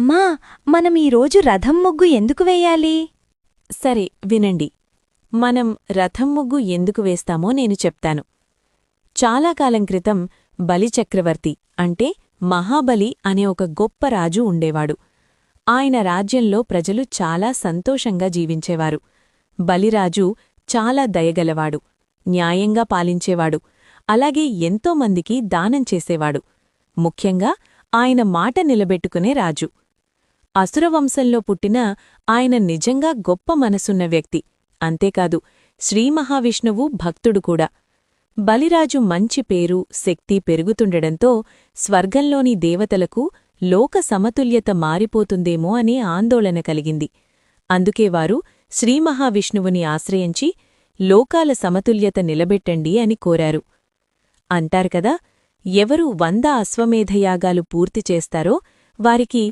అమ్మా, మనం ఈరోజు రథం ముగ్గు ఎందుకు వెయ్యాలి? సరే వినండి. మనం రథం ముగ్గు ఎందుకు వేస్తామో నేను చెప్తాను. చాలా కాలం క్రితం బలిచక్రవర్తి అంటే మహాబలి అనే ఒక గొప్ప రాజు ఉండేవాడు. ఆయన రాజ్యంలో ప్రజలు చాలా సంతోషంగా జీవించేవారు. బలిరాజు చాలా దయగలవాడు, న్యాయంగా పాలించేవాడు, అలాగే ఎంతోమందికి దానం చేసేవాడు. ముఖ్యంగా ఆయన మాట నిలబెట్టుకునే రాజు. అసురవంశంలో పుట్టిన ఆయన నిజంగా గొప్ప మనసున్న వ్యక్తి. అంతేకాదు, శ్రీమహావిష్ణువు భక్తుడు కూడా. బలిరాజు మంచి పేరు, శక్తి పెరుగుతుండడంతో స్వర్గంలోని దేవతలకు లోక సమతుల్యత మారిపోతుందేమో అనే ఆందోళన కలిగింది. అందుకే వారు శ్రీమహావిష్ణువుని ఆశ్రయించి లోకాల సమతుల్యత నిలబెట్టండి అని కోరారు. అంటారుకదా, ఎవరు 100 అశ్వమేధయాగాలు పూర్తి చేస్తారో వారికి